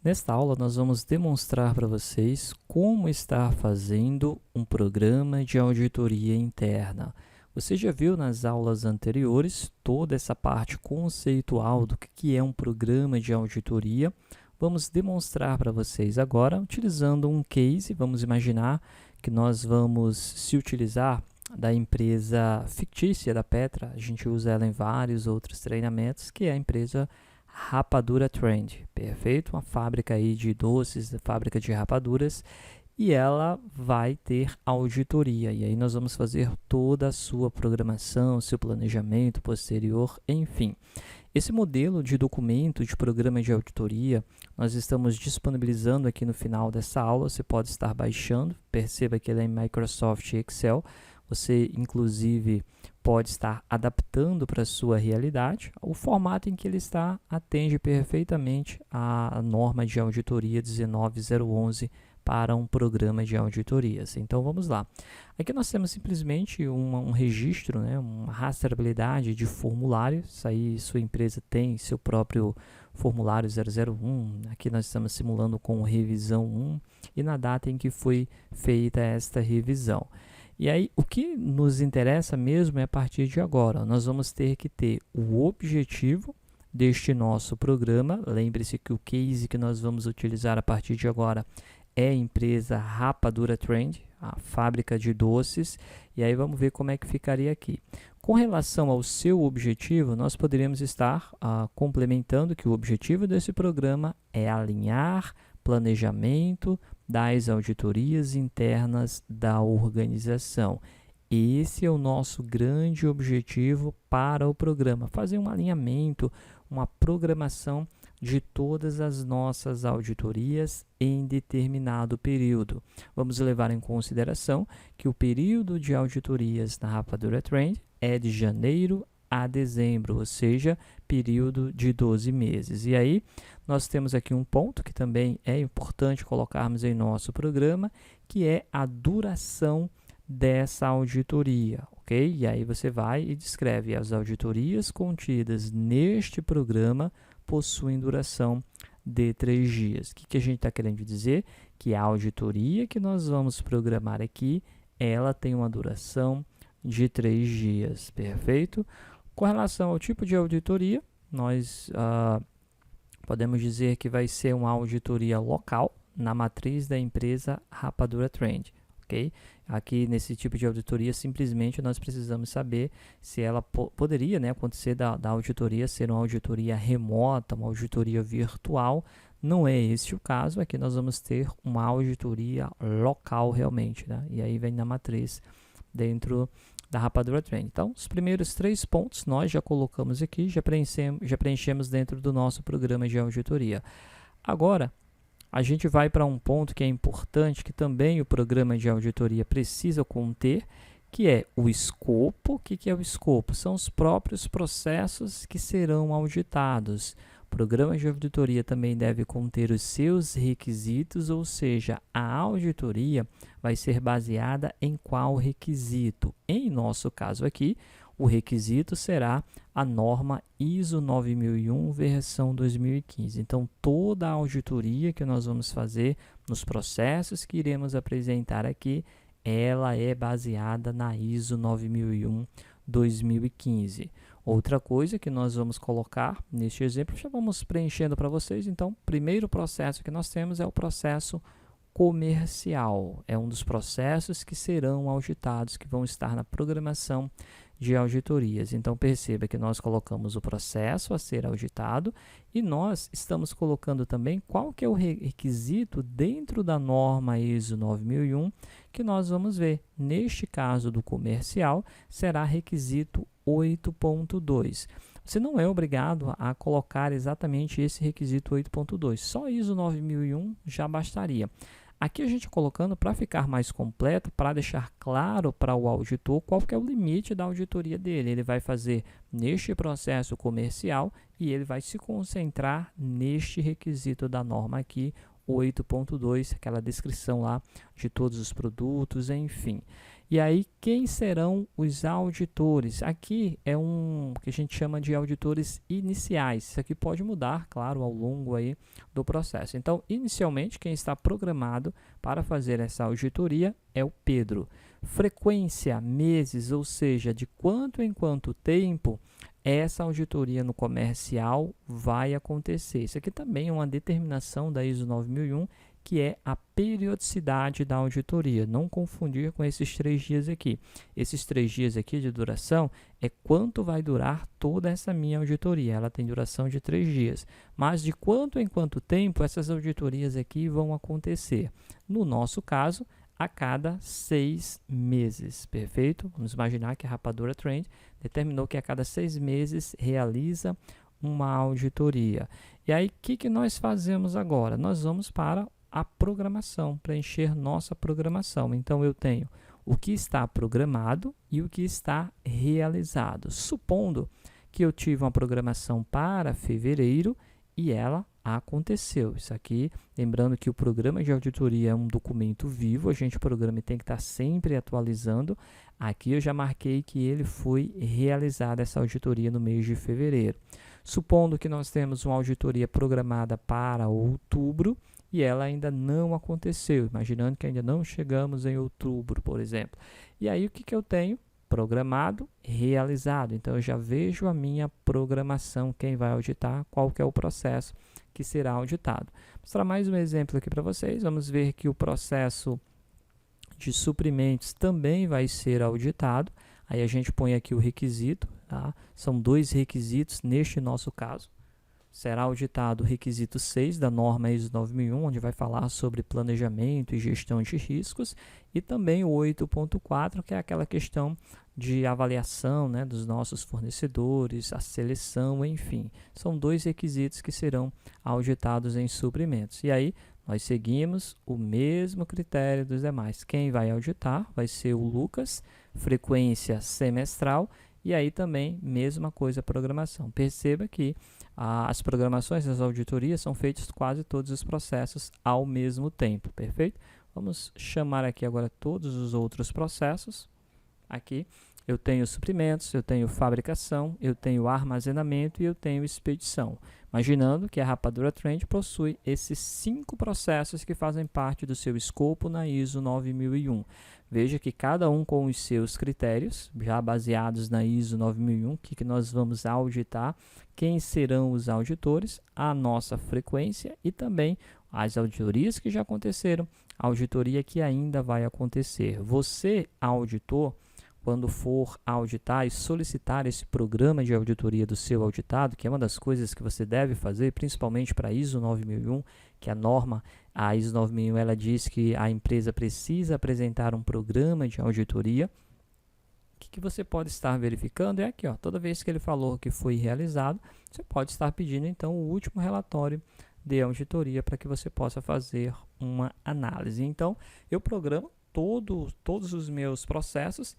Nesta aula, nós vamos demonstrar para vocês como estar fazendo um programa de auditoria interna. Você já viu nas aulas anteriores toda essa parte conceitual do que é um programa de auditoria. Vamos demonstrar para vocês agora utilizando um case. Vamos imaginar que nós vamos se utilizar da empresa fictícia da Petra. A gente usa ela em vários outros treinamentos, que é a empresa Rapadura Trend, perfeito? Uma fábrica aí de doces, fábrica de rapaduras, e ela vai ter auditoria. E aí nós vamos fazer toda a sua programação, seu planejamento posterior, enfim. Esse modelo de documento de programa de auditoria, nós estamos disponibilizando aqui no final dessa aula. Você pode estar baixando, perceba que ele é em Microsoft Excel. Você, inclusive, pode estar adaptando para a sua realidade. O formato em que ele está atende perfeitamente à norma de auditoria 19011 para um programa de auditorias. Então, vamos lá. Aqui nós temos simplesmente um registro, uma rastreabilidade de formulários. Aí, sua empresa tem seu próprio formulário 001. Aqui nós estamos simulando com revisão 1 e na data em que foi feita esta revisão. E aí, o que nos interessa mesmo é a partir de agora. Nós vamos ter que ter o objetivo deste nosso programa. Lembre-se que o case que nós vamos utilizar a partir de agora é a empresa Rapadura Trend, a fábrica de doces. E aí, vamos ver como é que ficaria aqui. Com relação ao seu objetivo, nós poderíamos estar complementando que o objetivo desse programa é alinhar planejamento das auditorias internas da organização. Esse é o nosso grande objetivo para o programa, fazer um alinhamento, uma programação de todas as nossas auditorias em determinado período. Vamos levar em consideração que o período de auditorias na Rapadura Trend é de janeiro a dezembro, ou seja, período de 12 meses. E aí, nós temos aqui um ponto que também é importante colocarmos em nosso programa, que é a duração dessa auditoria, ok? E aí você vai e descreve: as auditorias contidas neste programa possuem duração de 3 dias. O que a gente está querendo dizer? Que a auditoria que nós vamos programar aqui, ela tem uma duração de 3 dias, perfeito? Com relação ao tipo de auditoria, nós podemos dizer que vai ser uma auditoria local na matriz da empresa Rapadura Trend, ok? Aqui, nesse tipo de auditoria, simplesmente nós precisamos saber se ela poderia acontecer da auditoria ser uma auditoria remota, uma auditoria virtual. Não é esse o caso. Aqui nós vamos ter uma auditoria local realmente, e aí vem na matriz dentro da Rapadura Trend. Então, os primeiros 3 pontos nós já colocamos aqui, já preenchemos dentro do nosso programa de auditoria. Agora, a gente vai para um ponto que é importante, que também o programa de auditoria precisa conter, que é o escopo. O que é o escopo? São os próprios processos que serão auditados. O programa de auditoria também deve conter os seus requisitos, ou seja, a auditoria vai ser baseada em qual requisito? Em nosso caso aqui, o requisito será a norma ISO 9001, versão 2015. Então, toda a auditoria que nós vamos fazer nos processos que iremos apresentar aqui, ela é baseada na ISO 9001, 2015. Outra coisa que nós vamos colocar neste exemplo, já vamos preenchendo para vocês. Então, o primeiro processo que nós temos é o processo comercial. É um dos processos que serão auditados, que vão estar na programação de auditorias. Então, perceba que nós colocamos o processo a ser auditado e nós estamos colocando também qual que é o requisito dentro da norma ISO 9001 que nós vamos ver. Neste caso do comercial, será requisito 8.2. Você não é obrigado a colocar exatamente esse requisito 8.2. Só ISO 9001 já bastaria. Aqui a gente colocando para ficar mais completo, para deixar claro para o auditor qual que é o limite da auditoria dele. Ele vai fazer neste processo comercial e ele vai se concentrar neste requisito da norma aqui, 8.2, aquela descrição lá de todos os produtos, enfim. E aí, quem serão os auditores? Aqui é um que a gente chama de auditores iniciais. Isso aqui pode mudar, claro, ao longo aí do processo. Então, inicialmente, quem está programado para fazer essa auditoria é o Pedro. Frequência, meses, ou seja, de quanto em quanto tempo essa auditoria no comercial vai acontecer. Isso aqui também é uma determinação da ISO 9001, que é a periodicidade da auditoria. Não confundir com esses 3 dias aqui. Esses 3 dias aqui de duração é quanto vai durar toda essa minha auditoria. Ela tem duração de 3 dias. Mas de quanto em quanto tempo essas auditorias aqui vão acontecer? No nosso caso, a cada 6 meses, perfeito? Vamos imaginar que a Rapadura Trend determinou que a cada 6 meses realiza uma auditoria. E aí, o que nós fazemos agora? Nós vamos para a programação, preencher nossa programação. Então, eu tenho o que está programado e o que está realizado. Supondo que eu tive uma programação para fevereiro e ela aconteceu. Isso aqui, lembrando que o programa de auditoria é um documento vivo, a gente programa e tem que estar sempre atualizando. Aqui eu já marquei que ele foi realizada, essa auditoria, no mês de fevereiro. Supondo que nós temos uma auditoria programada para outubro e ela ainda não aconteceu, imaginando que ainda não chegamos em outubro, por exemplo. E aí o que eu tenho? Programado, realizado. Então, eu já vejo a minha programação, quem vai auditar, qual que é o processo que será auditado. Vou mostrar mais um exemplo aqui para vocês. Vamos ver que o processo de suprimentos também vai ser auditado. Aí a gente põe aqui o requisito, tá? São 2 requisitos neste nosso caso. Será auditado o requisito 6 da norma ISO 9001, onde vai falar sobre planejamento e gestão de riscos, e também o 8.4, que é aquela questão de avaliação, né, dos nossos fornecedores, a seleção, enfim. São 2 requisitos que serão auditados em suprimentos. E aí, nós seguimos o mesmo critério dos demais. Quem vai auditar vai ser o Lucas, frequência semestral, e aí também, mesma coisa, programação. Perceba que as programações das auditorias são feitos quase todos os processos ao mesmo tempo, perfeito? Vamos chamar aqui agora todos os outros processos. Aqui eu tenho suprimentos, eu tenho fabricação, eu tenho armazenamento e eu tenho expedição. Imaginando que a Rapadura Trend possui esses 5 processos que fazem parte do seu escopo na ISO 9001. Veja que cada um com os seus critérios, já baseados na ISO 9001, que nós vamos auditar, quem serão os auditores, a nossa frequência e também as auditorias que já aconteceram, a auditoria que ainda vai acontecer. Você, auditor, quando for auditar e solicitar esse programa de auditoria do seu auditado, que é uma das coisas que você deve fazer, principalmente para a ISO 9001, que a norma, a ISO 9001, ela diz que a empresa precisa apresentar um programa de auditoria. O que você pode estar verificando é aqui, ó, toda vez que ele falou que foi realizado, você pode estar pedindo então o último relatório de auditoria para que você possa fazer uma análise. Então, eu programo todos os meus processos.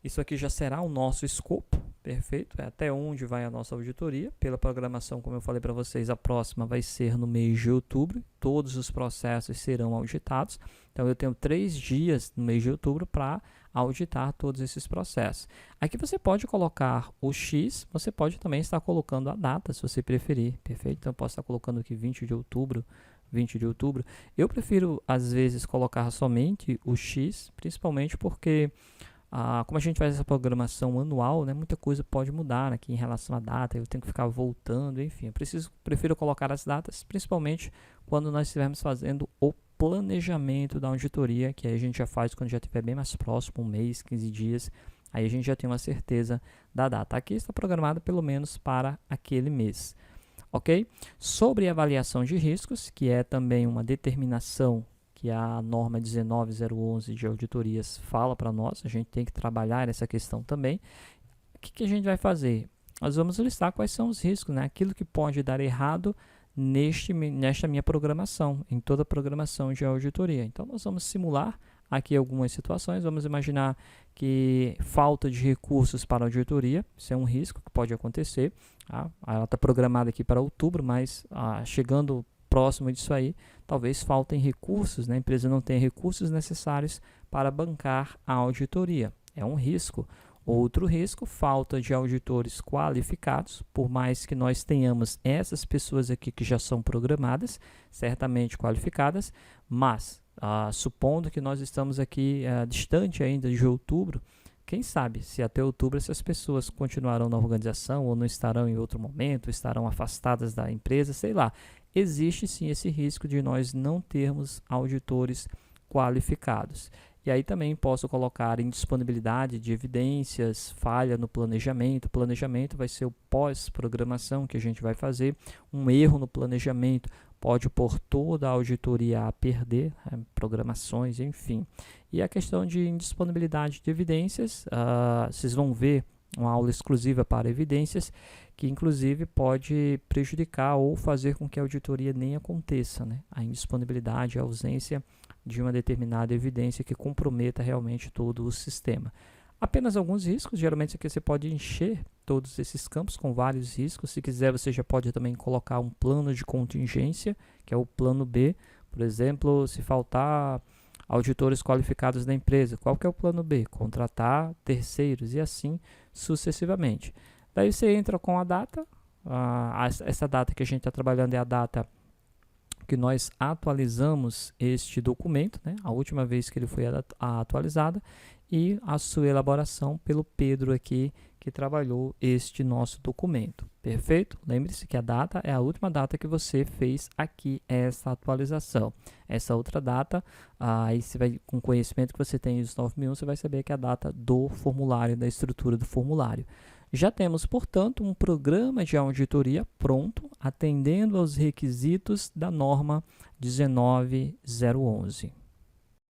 Isso aqui já será o nosso escopo, perfeito? É até onde vai a nossa auditoria. Pela programação, como eu falei para vocês, a próxima vai ser no mês de outubro. Todos os processos serão auditados. Então, eu tenho 3 dias no mês de outubro para auditar todos esses processos. Aqui você pode colocar o X, você pode também estar colocando a data, se você preferir, perfeito? Então, eu posso estar colocando aqui 20 de outubro. Eu prefiro, às vezes, colocar somente o X, principalmente porque como a gente faz essa programação anual, né, muita coisa pode mudar aqui em relação à data, eu tenho que ficar voltando, enfim, eu prefiro colocar as datas, principalmente quando nós estivermos fazendo o planejamento da auditoria, que aí a gente já faz quando já estiver bem mais próximo, 1 mês, 15 dias, aí a gente já tem uma certeza da data. Aqui está programado pelo menos para aquele mês, ok? Sobre avaliação de riscos, que é também uma determinação que a norma 19011 de auditorias fala para nós, a gente tem que trabalhar essa questão também. O que a gente vai fazer? Nós vamos listar quais são os riscos, né? Aquilo que pode dar errado nesta minha programação, em toda a programação de auditoria. Então, nós vamos simular aqui algumas situações. Vamos imaginar que falta de recursos para a auditoria, isso é um risco que pode acontecer. Tá? Ela está programada aqui para outubro, mas chegando próximo disso aí, talvez faltem recursos, né? A empresa não tem recursos necessários para bancar a auditoria. É um risco. Outro risco, falta de auditores qualificados, por mais que nós tenhamos essas pessoas aqui que já são programadas, certamente qualificadas, mas supondo que nós estamos aqui distante ainda de outubro, quem sabe se até outubro essas pessoas continuarão na organização ou não estarão em outro momento, estarão afastadas da empresa, sei lá. Existe sim esse risco de nós não termos auditores qualificados. E aí também posso colocar indisponibilidade de evidências, falha no planejamento. O planejamento vai ser o pós-programação que a gente vai fazer. Um erro no planejamento pode pôr toda a auditoria a perder, programações, enfim. E a questão de indisponibilidade de evidências, vocês vão ver uma aula exclusiva para evidências, que inclusive pode prejudicar ou fazer com que a auditoria nem aconteça, né? A indisponibilidade, a ausência de uma determinada evidência que comprometa realmente todo o sistema. Apenas alguns riscos, geralmente aqui você pode encher todos esses campos com vários riscos. Se quiser, você já pode também colocar um plano de contingência, que é o plano B. Por exemplo, se faltar auditores qualificados na empresa, qual que é o plano B? Contratar terceiros e assim sucessivamente. Daí você entra com a data, essa data que a gente está trabalhando é a data que nós atualizamos este documento, né? A última vez que ele foi atualizado, e a sua elaboração pelo Pedro aqui, que trabalhou este nosso documento. Perfeito? Lembre-se que a data é a última data que você fez aqui essa atualização. Essa outra data, aí você vai, com o conhecimento que você tem dos 9001, você vai saber que é a data do formulário, da estrutura do formulário. Já temos, portanto, um programa de auditoria pronto, atendendo aos requisitos da norma 19011.